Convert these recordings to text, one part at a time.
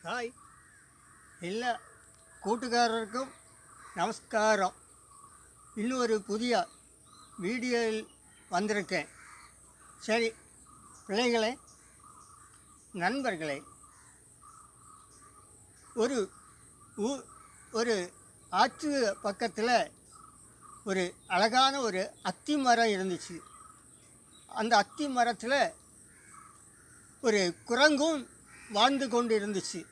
Hi எல்லா கூட்டுக்காரருக்கும் நமஸ்காரம். இன்னும் ஒரு புதிய வீடியோவில் வந்திருக்கேன். சரி பிள்ளைகளே, நண்பர்களே, ஒரு ஒரு ஆற்று பக்கத்தில் ஒரு அழகான ஒரு அத்தி மரம் இருந்துச்சு. அந்த அத்தி மரத்தில் ஒரு குரங்கும் வாழ்ந்து கொண்டு இருந்துச்சு.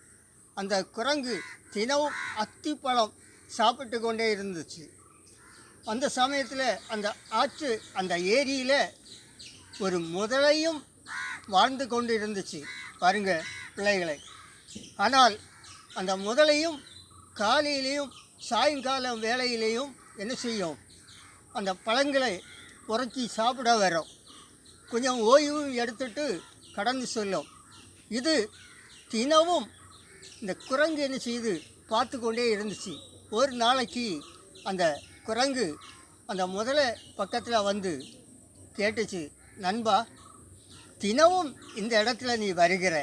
அந்த குரங்கு தினமும் அத்திப்பழம் சாப்பிட்டு கொண்டே இருந்துச்சு. அந்த சமயத்தில் அந்த ஏரியில் ஒரு முதலையும் வாழ்ந்து கொண்டு இருந்துச்சு. பாருங்க பிள்ளைகளை. ஆனால் அந்த முதலையும் காலையிலையும் சாயங்காலம் வேளையிலையும் என்ன செய்யும், அந்த பழங்களை உரைச்சி சாப்பிட வரும். கொஞ்சம் ஓய்வும் எடுத்துட்டு கடந்து செல்லும். இது தினமும் இந்த குரங்கு என்ன செய்து பார்த்து கொண்டே இருந்துச்சு. ஒரு நாளைக்கு அந்த குரங்கு அந்த முதலை பக்கத்தில் வந்து கேட்டுச்சு, நண்பா, தினமும் இந்த இடத்துல நீ வருகிற,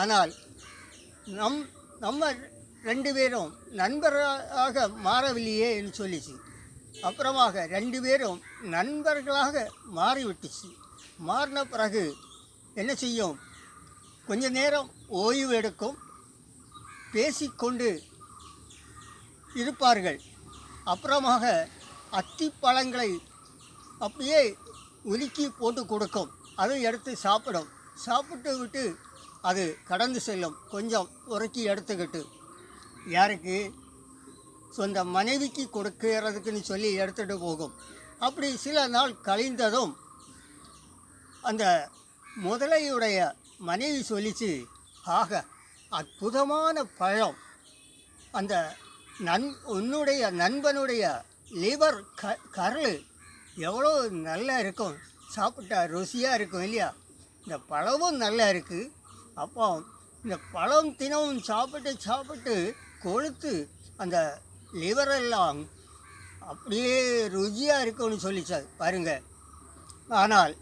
ஆனால் நம்ம ரெண்டு பேரும் நண்பர்களாக மாறவில்லையே என்று சொல்லிச்சு. அப்புறமாக ரெண்டு பேரும் நண்பர்களாக மாறிவிட்டுச்சு. மாறின பிறகு என்ன செய்யும், கொஞ்ச நேரம் ஓய்வு எடுக்கும், பேசிக்கொண்டு இருப்பார்கள். அப்புறமாக அத்திப்பழங்களை அப்படியே உலுக்கி போட்டு கொடுக்கும். அதுவும் எடுத்து சாப்பிடும். சாப்பிட்டு விட்டு அது கடந்து செல்லும். கொஞ்சம் உரைக்கி எடுத்துக்கிட்டு யாருக்கு, சொந்த மனைவிக்கு கொடுக்கிறதுக்குன்னு சொல்லி எடுத்துகிட்டு போகும். அப்படி சில நாள் கழிந்ததும் அந்த முதலையுடைய மனைவி சொல்லிச்சு, ஆக அற்புதமான பழம், அந்த உன்னுடைய நண்பனுடைய லிவர் கரல் எவ்வளோ நல்லா இருக்கும், சாப்பிட்டா ருசியாக இருக்கும் இல்லையா, இந்த பழமும் நல்லா இருக்குது. அப்போ இந்த பழம் தினமும் சாப்பிட்டு கொழுத்து அந்த லிவரெல்லாம் அப்படியே ருசியாக இருக்கும்னு சொல்லிச்சார் பாருங்க. ஆனால்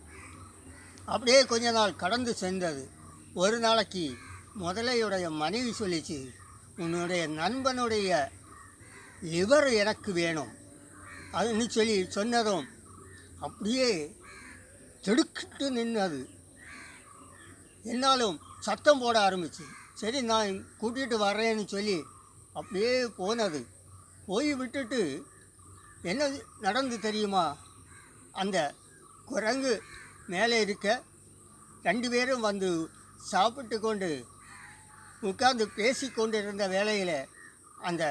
அப்படியே கொஞ்ச நாள் கடந்து சென்றது. ஒரு நாளைக்கு முதலையுடைய மனைவி சொல்லிச்சு, உன்னுடைய நண்பனுடைய லிவர் எனக்கு வேணும் அதுன்னு சொல்லி சொன்னதும் அப்படியே திடுக்கிட்டு நின்னது. என்னாலும் சத்தம் போட ஆரம்பிச்சு. சரி நான் கூட்டிகிட்டு வர்றேன்னு சொல்லி அப்படியே போனது. போய் விட்டுட்டு என்ன நடந்து தெரியுமா, அந்த குரங்கு மேலே இருக்க ரெண்டு பேரும் வந்து சாப்பிட்டு கொண்டு உட்கார்ந்து பேசி கொண்டு இருந்த வேளையில் அந்த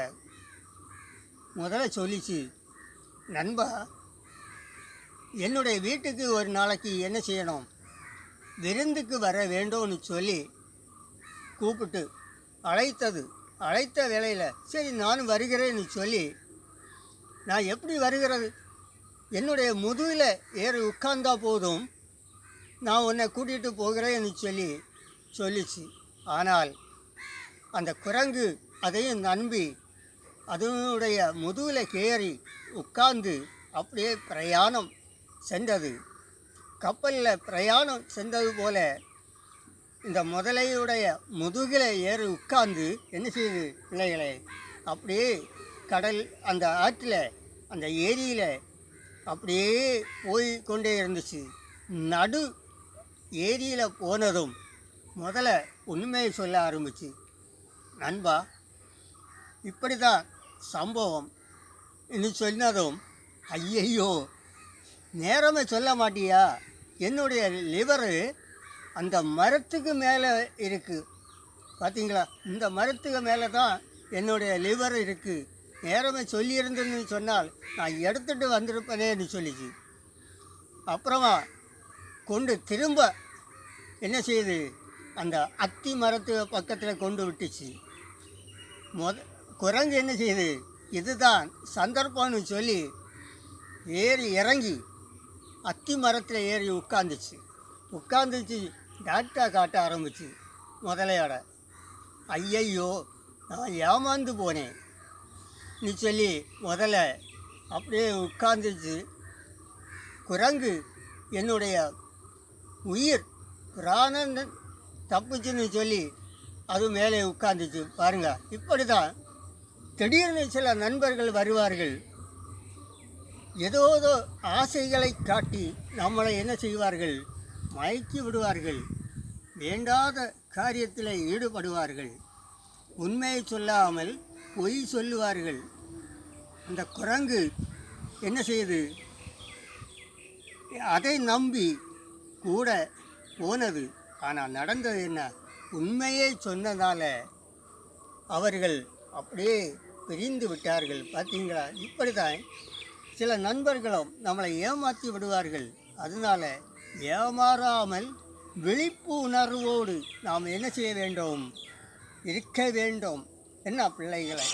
முதல்ல சொல்லிச்சு, நண்பா, என்னுடைய வீட்டுக்கு ஒரு நாளைக்கு என்ன செய்யணும், விருந்துக்கு வர வேண்டும்னு சொல்லி கூப்பிட்டு அழைத்த வேளையில் சரி நானும் வருகிறேன்னு சொல்லி, நான் எப்படி வருகிறது, என்னுடைய முதுகில் ஏறி உட்கார்ந்தா போதும், நான் உன்னை கூட்டிகிட்டு போகிறேன்னு சொல்லிச்சு. ஆனால் அந்த குரங்கு அதையும் நம்பி அதனுடைய முதுகில் ஏறி உட்கார்ந்து அப்படியே பிரயாணம் சென்றது. கப்பலில் பிரயாணம் சென்றது போல இந்த முதலையுடைய முதுகில் ஏறி உட்கார்ந்து என்ன செய்யுது பிள்ளைகளை, அப்படியே கடல் அந்த ஆற்றில் அந்த ஏரியில் அப்படியே போய் கொண்டே இருந்துச்சு. நடு ஏரியில் போனதும் முதல்ல உண்மையை சொல்ல ஆரம்பிச்சு, நண்பா, இப்படி தான் சம்பவம் இன்னும் சொன்னதும், ஐயையோ நேரமே சொல்ல மாட்டியா, என்னுடைய லிவரு அந்த மரத்துக்கு மேலே இருக்குது, பார்த்தீங்களா, இந்த மரத்துக்கு மேலே தான் என்னுடைய லிவர் இருக்குது, நேரமே சொல்லியிருந்தேன்னு சொன்னால் நான் எடுத்துகிட்டு வந்திருப்பேனேன்னு சொல்லிச்சு. அப்புறமா கொண்டு திரும்ப என்ன செய்யுது, அந்த அத்தி மரத்து பக்கத்தில் கொண்டு விட்டுச்சு. குரங்கு என்ன செய்யுது, இதுதான் சந்தர்ப்பம்னு சொல்லி ஏறி இறங்கி அத்தி மரத்தில் ஏறி உட்காந்துச்சு. டாக்டா காட்ட ஆரம்பிச்சு முதலையோட. ஐயையோ நான் ஏமாந்து போனேன் நீ சொல்லி முதல்ல அப்படியே உட்காந்துச்சு. குரங்கு என்னுடைய உயிர் பிராணன் தப்புச்சுன்னு சொல்லி அது மேலே உட்கார்ந்துச்சு பாருங்க. இப்படி தான் திடீர்னு சில நண்பர்கள் வருவார்கள். ஏதோதோ ஆசைகளை காட்டி நம்மளை என்ன செய்வார்கள், மயக்கி விடுவார்கள். வேண்டாத காரியத்தில் ஈடுபடுவார்கள். உண்மையை சொல்லாமல் பொய் சொல்லுவார்கள். அந்த குரங்கு என்ன செய்யுது, அதை நம்பி கூட போனது. ஆனால் நடந்தது என்ன, உண்மையை சொன்னதால் அவர்கள் அப்படியே பிரிந்து விட்டார்கள். பார்த்தீங்களா? இப்படி தான் சில நண்பர்களும் நம்மளை ஏமாற்றி விடுவார்கள். அதனால் ஏமாறாமல் விழிப்பு உணர்வோடு நாம் என்ன செய்ய வேண்டும், இருக்க வேண்டும். என்ன பிள்ளைகளை